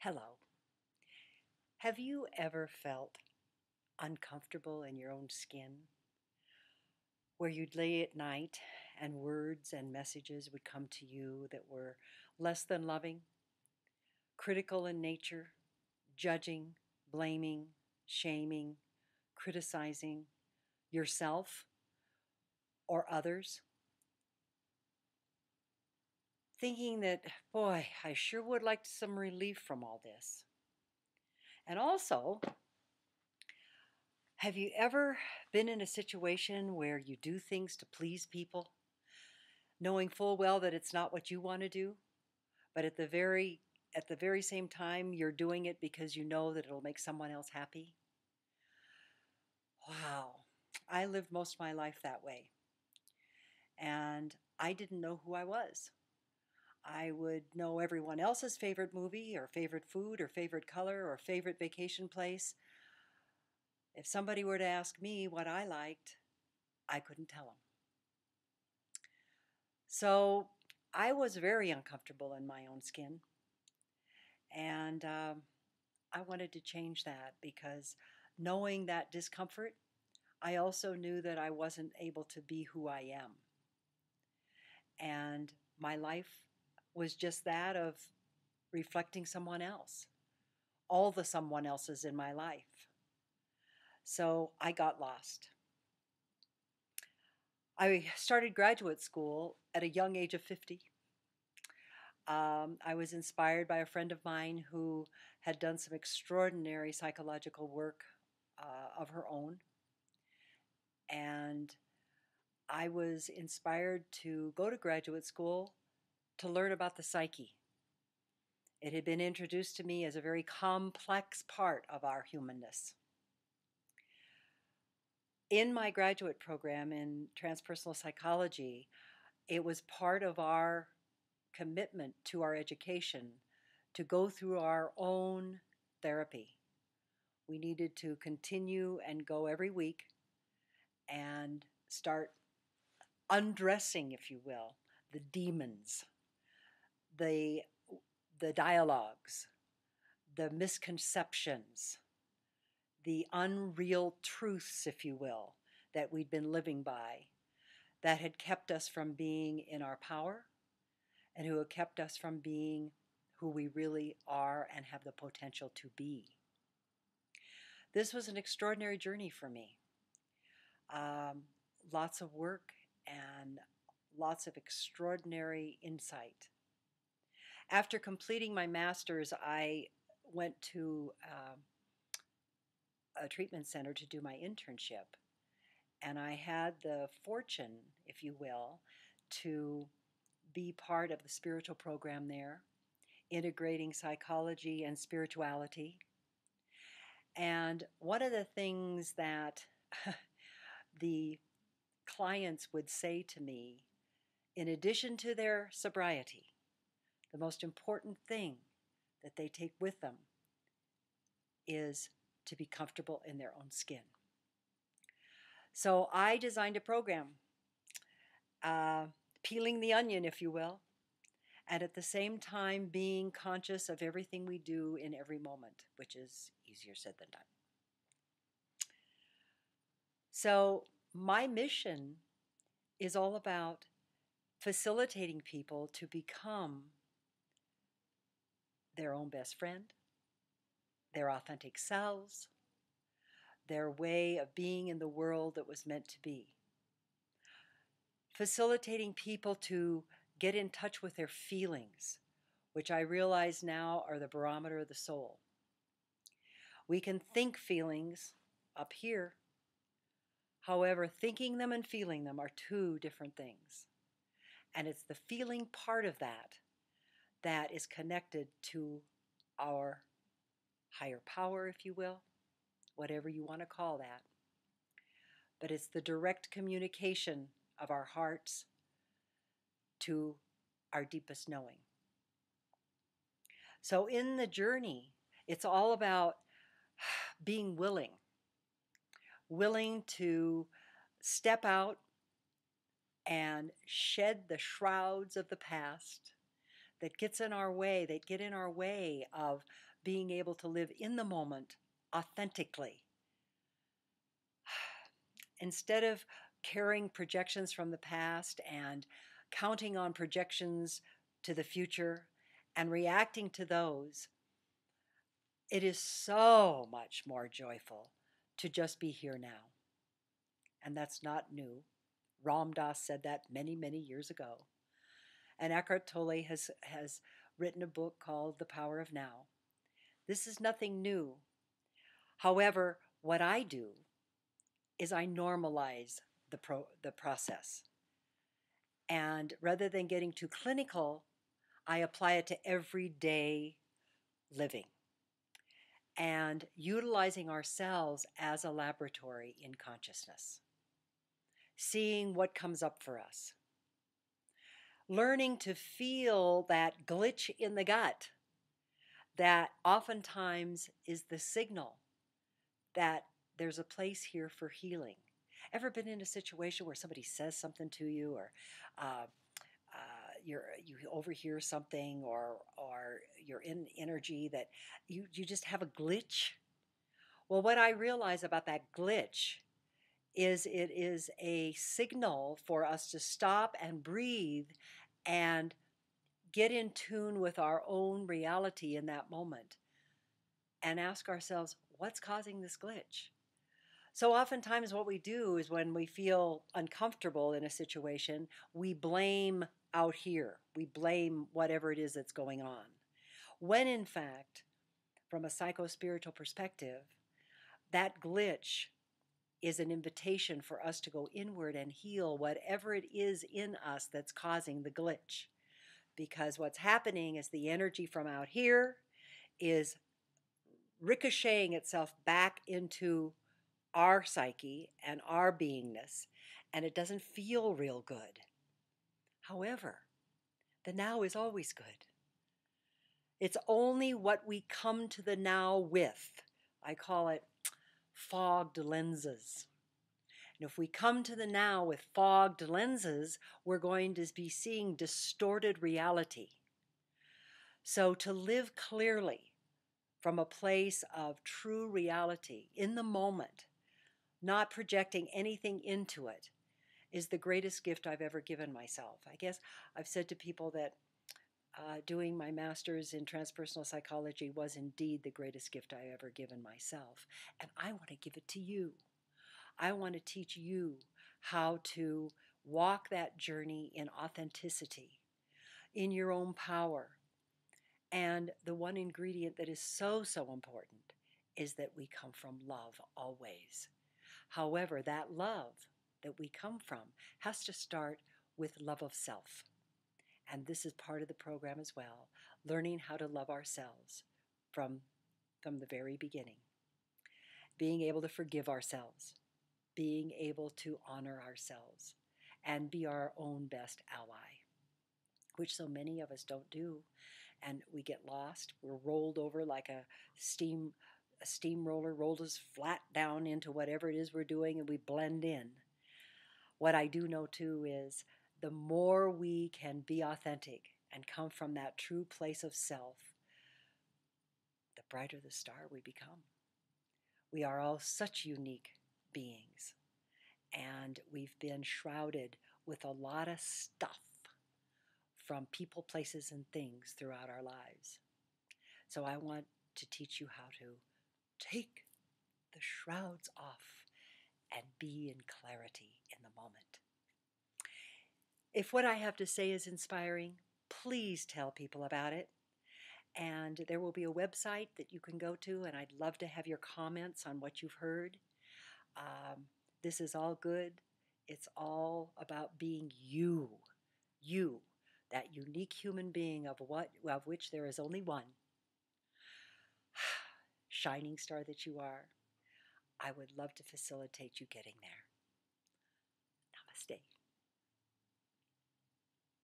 Hello. Have you ever felt uncomfortable in your own skin? Where you'd lay at night and words and messages would come to you that were less than loving, critical in nature, judging, blaming, shaming, criticizing yourself or others? Thinking that, boy, I sure would like some relief from all this. And also, have you ever been in a situation where you do things to please people, knowing full well that it's not what you want to do, but at the very same time you're doing it because you know that it'll make someone else happy? Wow. I lived most of my life that way, and I didn't know who I was. I would know everyone else's favorite movie or favorite food or favorite color or favorite vacation place. If somebody were to ask me what I liked, I couldn't tell them. So I was very uncomfortable in my own skin, and I wanted to change that because knowing that discomfort, I also knew that I wasn't able to be who I am. And my life was just that of reflecting someone else, all the someone else's in my life. So I got lost. I started graduate school at a young age of 50. I was inspired by a friend of mine who had done some extraordinary psychological work of her own. And I was inspired to go to graduate school to learn about the psyche. It had been introduced to me as a very complex part of our humanness. In my graduate program in transpersonal psychology, it was part of our commitment to our education to go through our own therapy. We needed to continue and go every week and start undressing, if you will, the demons, the the dialogues, the misconceptions, the unreal truths, if you will, that we'd been living by, that had kept us from being in our power and who had kept us from being who we really are and have the potential to be. This was an extraordinary journey for me. Um, Lots of work and lots of extraordinary insight. After completing my master's, I went to a treatment center to do my internship. And I had the fortune, if you will, to be part of the spiritual program there, integrating psychology and spirituality. And one of the things that the clients would say to me, in addition to their sobriety, the most important thing that they take with them is to be comfortable in their own skin. So I designed a program, uh, peeling the onion, if you will, and at the same time being conscious of everything we do in every moment, which is easier said than done. So my mission is all about facilitating people to become their own best friend, their authentic selves, their way of being in the world that was meant to be. Facilitating people to get in touch with their feelings, which I realize now are the barometer of the soul. We can think feelings up here. However, thinking them and feeling them are two different things. And it's the feeling part of that that is connected to our higher power, if you will, whatever you want to call that. But it's the direct communication of our hearts to our deepest knowing. So in the journey, it's all about being willing to step out and shed the shrouds of the past that get in our way of being able to live in the moment authentically. Instead of carrying projections from the past and counting on projections to the future and reacting to those, it is so much more joyful to just be here now. And that's not new. Ram Dass said that many, many years ago. And Eckhart Tolle has written a book called The Power of Now. This is nothing new. However, what I do is I normalize the process. And rather than getting too clinical, I apply it to everyday living and utilizing ourselves as a laboratory in consciousness, seeing what comes up for us, learning to feel that glitch in the gut that oftentimes is the signal that there's a place here for healing. Ever been in a situation where somebody says something to you, or uh, you overhear something, or you're in energy that you just have a glitch? Well, what I realize about that glitch is it is a signal for us to stop and breathe and get in tune with our own reality in that moment and ask ourselves, what's causing this glitch? So oftentimes what we do is when we feel uncomfortable in a situation, we blame out here. We blame whatever it is that's going on. When in fact, from a psycho-spiritual perspective, that glitch is an invitation for us to go inward and heal whatever it is in us that's causing the glitch. Because what's happening is the energy from out here is ricocheting itself back into our psyche and our beingness, and it doesn't feel real good. However, the now is always good. It's only what we come to the now with. I call it fogged lenses. And if we come to the now with fogged lenses, we're going to be seeing distorted reality. So to live clearly from a place of true reality in the moment, not projecting anything into it, is the greatest gift I've ever given myself. I guess I've said to people that doing my master's in transpersonal psychology was indeed the greatest gift I ever given myself. And I want to give it to you. I want to teach you how to walk that journey in authenticity, in your own power. And the one ingredient that is so, so important is that we come from love always. However, that love that we come from has to start with love of self. And this is part of the program as well, learning how to love ourselves from the very beginning. Being able to forgive ourselves, being able to honor ourselves, and be our own best ally, which so many of us don't do. And we get lost. We're rolled over like a steamroller rolled us flat down into whatever it is we're doing, and we blend in. What I do know too is the more we can be authentic and come from that true place of self, the brighter the star we become. We are all such unique beings, and we've been shrouded with a lot of stuff from people, places, and things throughout our lives. So I want to teach you how to take the shrouds off and be in clarity in the moment. If what I have to say is inspiring, please tell people about it. And there will be a website that you can go to, and I'd love to have your comments on what you've heard. This is all good. It's all about being you, that unique human being of which there is only one. Shining star that you are. I would love to facilitate you getting there. Namaste.